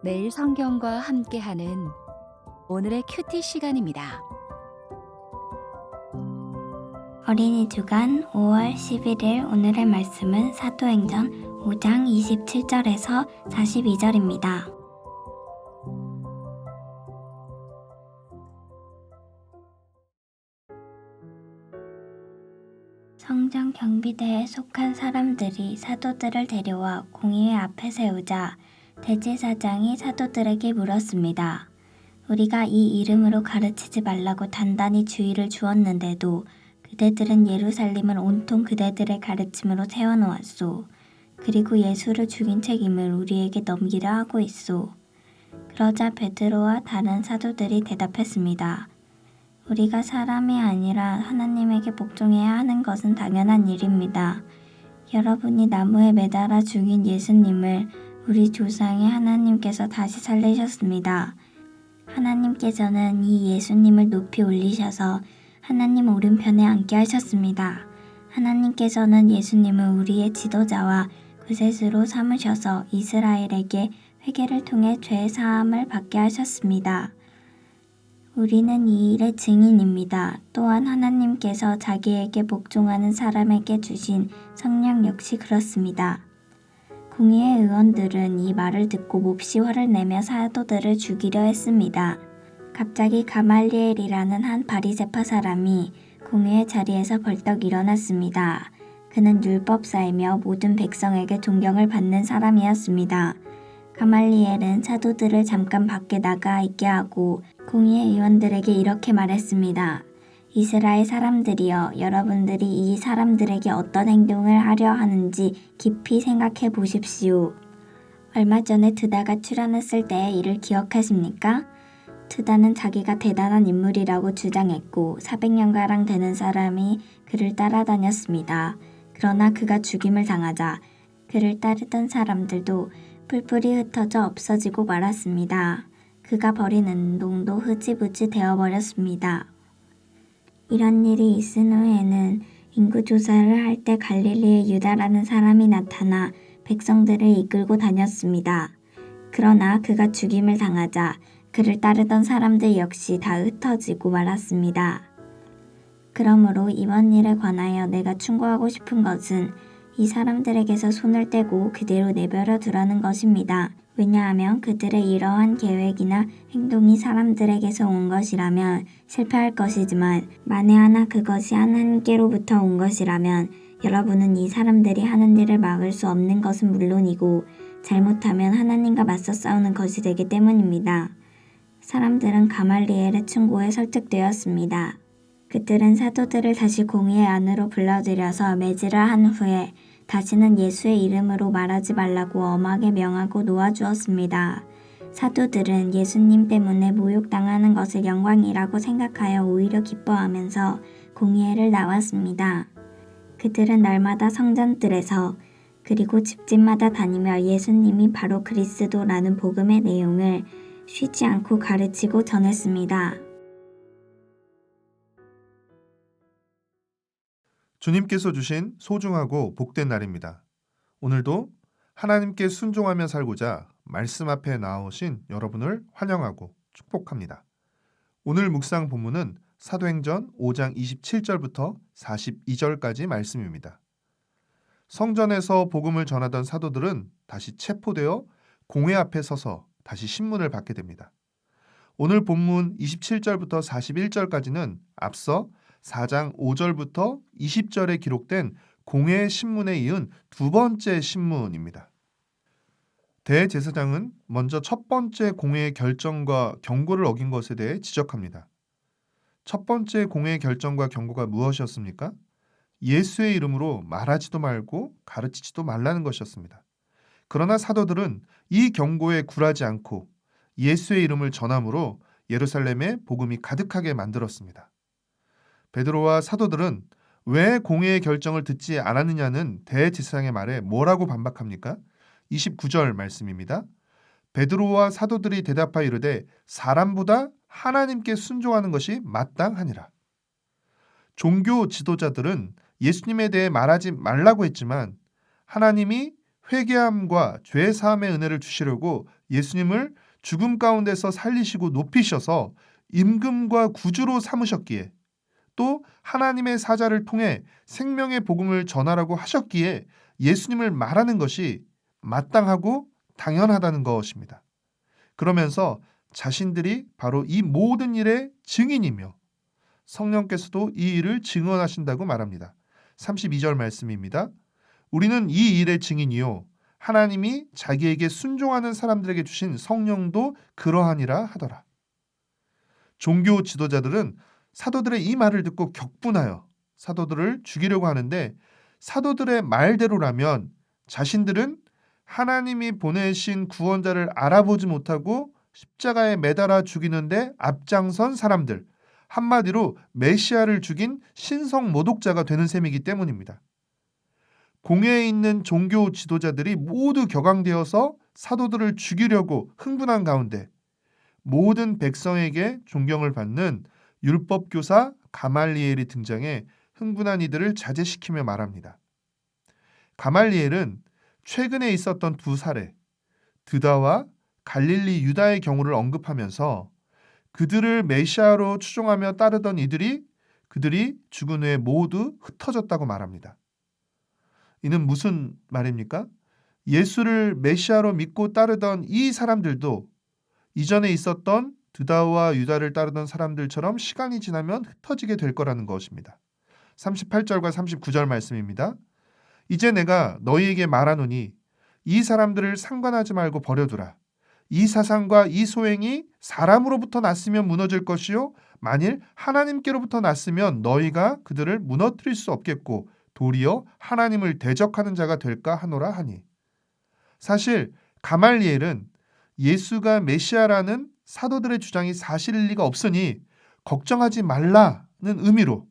매일 성경과 함께하는 오늘의 큐티 시간입니다. 어린이 주간 5월 11일 오늘의 말씀은 사도행전 5장 27절에서 42절입니다. 성전 경비대에 속한 사람들이 사도들을 데려와 공의회 앞에 세우자 대제사장이 사도들에게 물었습니다. 우리가 이 이름으로 가르치지 말라고 단단히 주의를 주었는데도 그대들은 예루살렘을 온통 그대들의 가르침으로 세워놓았소. 그리고 예수를 죽인 책임을 우리에게 넘기려 하고 있소. 그러자 베드로와 다른 사도들이 대답했습니다. 우리가 사람이 아니라 하나님에게 복종해야 하는 것은 당연한 일입니다. 여러분이 나무에 매달아 죽인 예수님을 우리 조상의 하나님께서 다시 살리셨습니다. 하나님께서는 이 예수님을 높이 올리셔서 하나님 오른편에 앉게 하셨습니다. 하나님께서는 예수님을 우리의 지도자와 구세주로 삼으셔서 이스라엘에게 회개를 통해 죄 사함을 받게 하셨습니다. 우리는 이 일의 증인입니다. 또한 하나님께서 자기에게 복종하는 사람에게 주신 성령 역시 그렇습니다. 공의회 의원들은 이 말을 듣고 몹시 화를 내며 사도들을 죽이려 했습니다. 갑자기 가말리엘이라는 한 바리새파 사람이 공의회 자리에서 벌떡 일어났습니다. 그는 율법사이며 모든 백성에게 존경을 받는 사람이었습니다. 가말리엘은 사도들을 잠깐 밖에 나가 있게 하고 공의회 의원들에게 이렇게 말했습니다. 이스라엘 사람들이여, 여러분들이 이 사람들에게 어떤 행동을 하려 하는지 깊이 생각해 보십시오. 얼마 전에 드다가 출연했을 때의 일을 기억하십니까? 드다는 자기가 대단한 인물이라고 주장했고 400년가량 되는 사람이 그를 따라다녔습니다. 그러나 그가 죽임을 당하자 그를 따르던 사람들도 뿔뿔이 흩어져 없어지고 말았습니다. 그가 벌인 운동도 흐지부지 되어버렸습니다. 이런 일이 있은 후에는 인구조사를 할 때 갈릴리의 유다라는 사람이 나타나 백성들을 이끌고 다녔습니다. 그러나 그가 죽임을 당하자 그를 따르던 사람들 역시 다 흩어지고 말았습니다. 그러므로 이번 일에 관하여 내가 충고하고 싶은 것은 이 사람들에게서 손을 떼고 그대로 내버려 두라는 것입니다. 왜냐하면 그들의 이러한 계획이나 행동이 사람들에게서 온 것이라면 실패할 것이지만 만에 하나 그것이 하나님께로부터 온 것이라면 여러분은 이 사람들이 하는 일을 막을 수 없는 것은 물론이고 잘못하면 하나님과 맞서 싸우는 것이 되기 때문입니다. 사람들은 가말리엘의 충고에 설득되었습니다. 그들은 사도들을 다시 공의회 안으로 불러들여서 매질을 한 후에 다시는 예수의 이름으로 말하지 말라고 엄하게 명하고 놓아주었습니다. 사도들은 예수님 때문에 모욕당하는 것을 영광이라고 생각하여 오히려 기뻐하면서 공의회를 나왔습니다. 그들은 날마다 성전들에서 그리고 집집마다 다니며 예수님이 바로 그리스도라는 복음의 내용을 쉬지 않고 가르치고 전했습니다. 주님께서 주신 소중하고 복된 날입니다. 오늘도 하나님께 순종하며 살고자 말씀 앞에 나오신 여러분을 환영하고 축복합니다. 오늘 묵상 본문은 사도행전 5장 27절부터 42절까지 말씀입니다. 성전에서 복음을 전하던 사도들은 다시 체포되어 공회 앞에 서서 다시 신문을 받게 됩니다. 오늘 본문 27절부터 41절까지는 앞서 4장 5절부터 20절에 기록된 공회 신문에 이은 두 번째 신문입니다. 대제사장은 먼저 첫 번째 공회의 결정과 경고를 어긴 것에 대해 지적합니다. 첫 번째 공회의 결정과 경고가 무엇이었습니까? 예수의 이름으로 말하지도 말고 가르치지도 말라는 것이었습니다. 그러나 사도들은 이 경고에 굴하지 않고 예수의 이름을 전함으로 예루살렘에 복음이 가득하게 만들었습니다. 베드로와 사도들은 왜 공회의 결정을 듣지 않았느냐는 대제사장의 말에 뭐라고 반박합니까? 29절 말씀입니다. 베드로와 사도들이 대답하여 이르되 사람보다 하나님께 순종하는 것이 마땅하니라. 종교 지도자들은 예수님에 대해 말하지 말라고 했지만 하나님이 회개함과 죄 사함의 은혜를 주시려고 예수님을 죽음 가운데서 살리시고 높이셔서 임금과 구주로 삼으셨기에 또 하나님의 사자를 통해 생명의 복음을 전하라고 하셨기에 예수님을 말하는 것이 마땅하고 당연하다는 것입니다. 그러면서 자신들이 바로 이 모든 일의 증인이며 성령께서도 이 일을 증언하신다고 말합니다. 32절 말씀입니다. 우리는 이 일의 증인이요 하나님이 자기에게 순종하는 사람들에게 주신 성령도 그러하니라 하더라. 종교 지도자들은 사도들의 이 말을 듣고 격분하여 사도들을 죽이려고 하는데 사도들의 말대로라면 자신들은 하나님이 보내신 구원자를 알아보지 못하고 십자가에 매달아 죽이는데 앞장선 사람들, 한마디로 메시아를 죽인 신성 모독자가 되는 셈이기 때문입니다. 공회에 있는 종교 지도자들이 모두 격앙되어서 사도들을 죽이려고 흥분한 가운데 모든 백성에게 존경을 받는 율법교사 가말리엘이 등장해 흥분한 이들을 자제시키며 말합니다. 가말리엘은 최근에 있었던 두 사례, 드다와 갈릴리 유다의 경우를 언급하면서 그들을 메시아로 추종하며 따르던 이들이 그들이 죽은 후에 모두 흩어졌다고 말합니다. 이는 무슨 말입니까? 예수를 메시아로 믿고 따르던 이 사람들도 이전에 있었던 드다와 유다를 따르던 사람들처럼 시간이 지나면 흩어지게 될 거라는 것입니다. 38절과 39절 말씀입니다. 이제 내가 너희에게 말하노니 이 사람들을 상관하지 말고 버려두라. 이 사상과 이 소행이 사람으로부터 났으면 무너질 것이요 만일 하나님께로부터 났으면 너희가 그들을 무너뜨릴 수 없겠고 도리어 하나님을 대적하는 자가 될까 하노라 하니. 사실 가말리엘은 예수가 메시아라는 사도들의 주장이 사실일 리가 없으니 걱정하지 말라는 의미로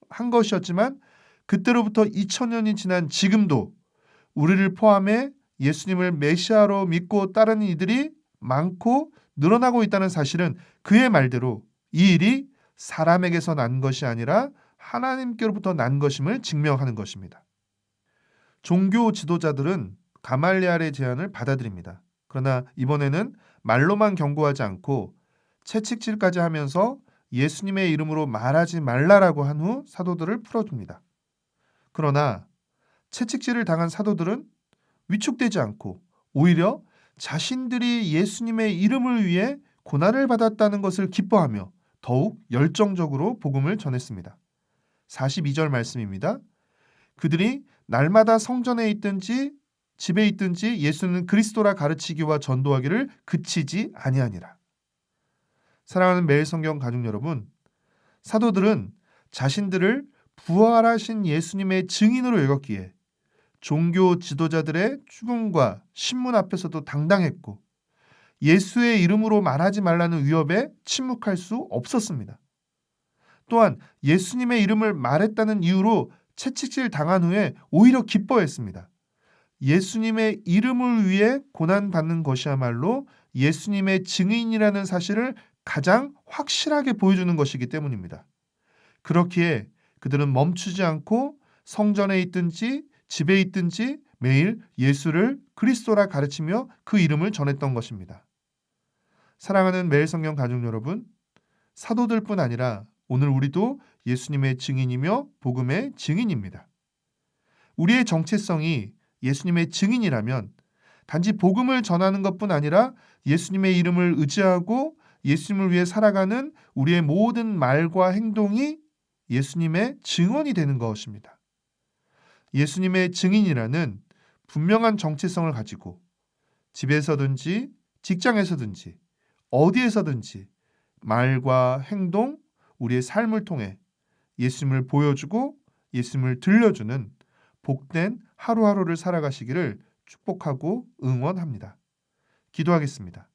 한 것이었지만 그때로부터 2000년이 지난 지금도 우리를 포함해 예수님을 메시아로 믿고 따르는 이들이 많고 늘어나고 있다는 사실은 그의 말대로 이 일이 사람에게서 난 것이 아니라 하나님께로부터 난 것임을 증명하는 것입니다. 종교 지도자들은 가말리엘의 제안을 받아들입니다. 그러나 이번에는 말로만 경고하지 않고 채찍질까지 하면서 예수님의 이름으로 말하지 말라라고 한 후 사도들을 풀어줍니다. 그러나 채찍질을 당한 사도들은 위축되지 않고 오히려 자신들이 예수님의 이름을 위해 고난을 받았다는 것을 기뻐하며 더욱 열정적으로 복음을 전했습니다. 42절 말씀입니다. 그들이 날마다 성전에 있든지 집에 있든지 예수는 그리스도라 가르치기와 전도하기를 그치지 아니하니라. 사랑하는 매일성경 가족 여러분, 사도들은 자신들을 부활하신 예수님의 증인으로 여겼기에 종교 지도자들의 죽음과 신문 앞에서도 당당했고 예수의 이름으로 말하지 말라는 위협에 침묵할 수 없었습니다. 또한 예수님의 이름을 말했다는 이유로 채찍질 당한 후에 오히려 기뻐했습니다. 예수님의 이름을 위해 고난받는 것이야말로 예수님의 증인이라는 사실을 가장 확실하게 보여주는 것이기 때문입니다. 그렇기에 그들은 멈추지 않고 성전에 있든지 집에 있든지 매일 예수를 그리스도라 가르치며 그 이름을 전했던 것입니다. 사랑하는 매일성경 가족 여러분, 사도들뿐 아니라 오늘 우리도 예수님의 증인이며 복음의 증인입니다. 우리의 정체성이 예수님의 증인이라면 단지 복음을 전하는 것뿐 아니라 예수님의 이름을 의지하고 예수님을 위해 살아가는 우리의 모든 말과 행동이 예수님의 증언이 되는 것입니다. 예수님의 증인이라는 분명한 정체성을 가지고 집에서든지 직장에서든지 어디에서든지 말과 행동, 우리의 삶을 통해 예수님을 보여주고 예수님을 들려주는 복된 하루하루를 살아가시기를 축복하고 응원합니다. 기도하겠습니다.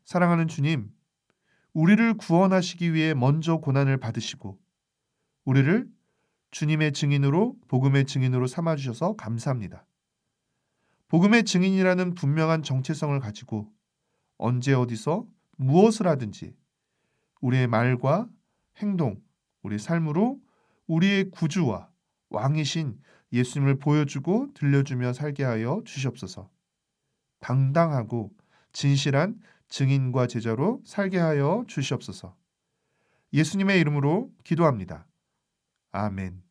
사랑하는 주님, 우리를 구원하시기 위해 먼저 고난을 받으시고 우리를 주님의 증인으로 복음의 증인으로 삼아주셔서 감사합니다. 복음의 증인이라는 분명한 정체성을 가지고 언제 어디서 무엇을 하든지 우리의 말과 행동, 우리의 삶으로 우리의 구주와 왕이신 예수님을 보여주고 들려주며 살게 하여 주시옵소서. 당당하고 진실한 증인과 제자로 살게 하여 주시옵소서. 예수님의 이름으로 기도합니다. 아멘.